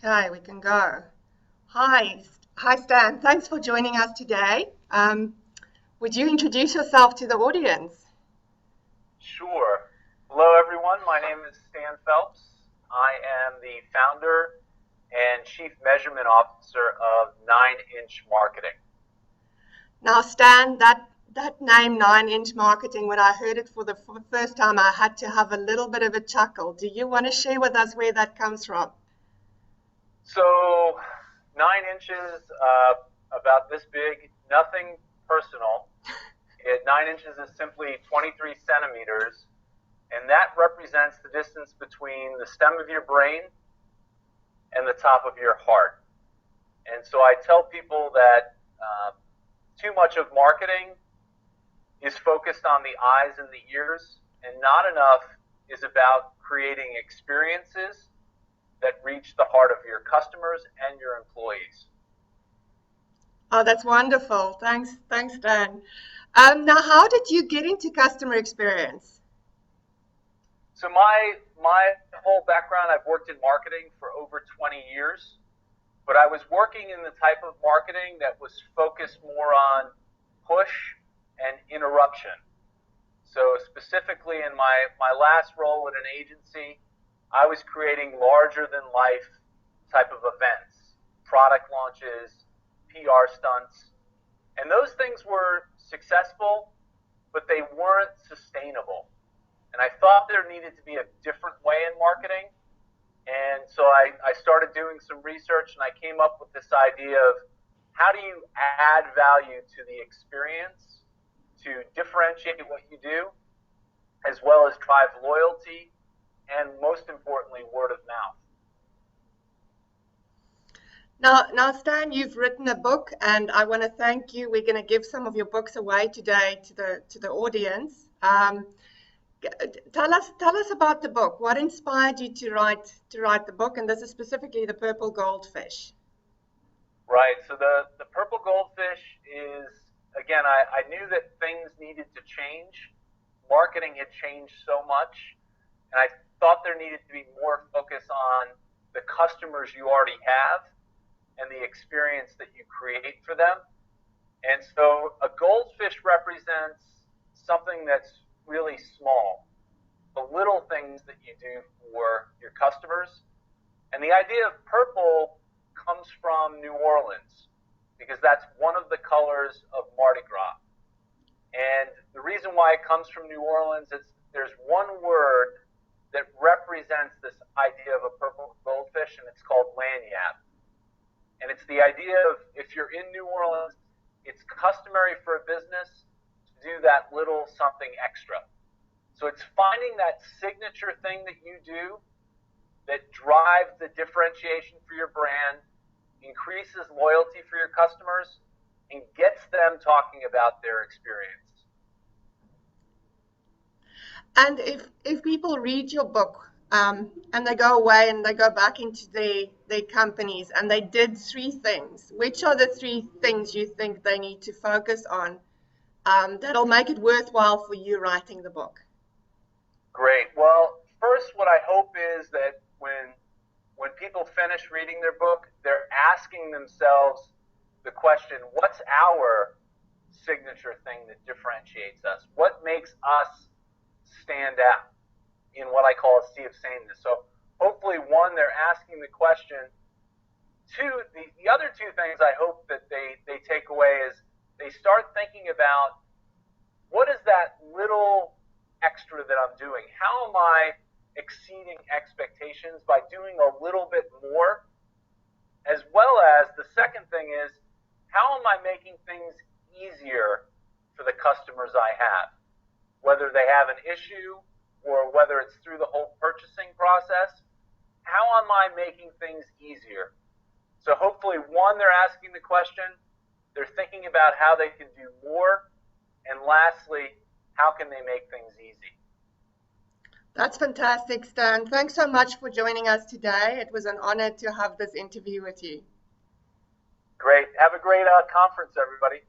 Okay, we can go. Hi, Stan. Thanks for joining us today. Would you introduce yourself to the audience? Sure. Hello, everyone. My name is Stan Phelps. I am the founder and chief measurement officer of 9-Inch Marketing. Now, Stan, that name 9-Inch Marketing, when I heard it for the first time, I had to have a little bit of a chuckle. Do you want to share with us where that comes from? So, 9 inches, about this big, nothing personal. 9 inches is simply 23 centimeters, and that represents the distance between the stem of your brain and the top of your heart. And so I tell people that too much of marketing is focused on the eyes and the ears, and not enough is about creating experiences that reach the heart of your customers and your employees. Oh, that's wonderful. Thanks, Stan. Now, how did you get into customer experience? So my whole background, I've worked in marketing for over 20 years, but I was working in the type of marketing that was focused more on push and interruption. So specifically in my last role at an agency, I was creating larger than life type of events, product launches, PR stunts, and those things were successful, but they weren't sustainable. And I thought there needed to be a different way in marketing. And so I started doing some research, and I came up with this idea of how do you add value to the experience to differentiate what you do, as well as drive loyalty, and most importantly, word of mouth. Now, Stan, you've written a book, and I want to thank you. We're going to give some of your books away today to the audience. Tell us about the book. What inspired you to write the book? And this is specifically the Purple Goldfish. Right. So the Purple Goldfish is, again, I knew that things needed to change. Marketing had changed so much, and I thought there needed to be more focus on the customers you already have and the experience that you create for them. And so a goldfish represents something that's really small, the little things that you do for your customers. And the idea of purple comes from New Orleans, because that's one of the colors of Mardi Gras. And the reason why it comes from New Orleans is there's one word that represents this idea of a purple goldfish, and it's called lanyard. And it's the idea of, if you're in New Orleans, it's customary for a business to do that little something extra. So it's finding that signature thing that you do that drives the differentiation for your brand, increases loyalty for your customers, and gets them talking about their experience. And if people read your book and they go away and they go back into their companies and they did three things, which are the three things you think they need to focus on that'll make it worthwhile for you writing the book? Great. Well, first, what I hope is that when people finish reading their book, they're asking themselves the question, what's our signature thing that differentiates us? What makes us stand out in what I call a sea of sameness? So hopefully, one, they're asking the question. Two, the other two things I hope that they take away is they start thinking about, what is that little extra that I'm doing? How am I exceeding expectations by doing a little bit more? As well as the second thing is, how am I making things easier for the customers I have? Whether they have an issue or whether it's through the whole purchasing process, how am I making things easier? So hopefully, one, they're asking the question, they're thinking about how they can do more, and lastly, how can they make things easy? That's fantastic, Stan. Thanks so much for joining us today. It was an honor to have this interview with you. Great. Have a great conference, everybody.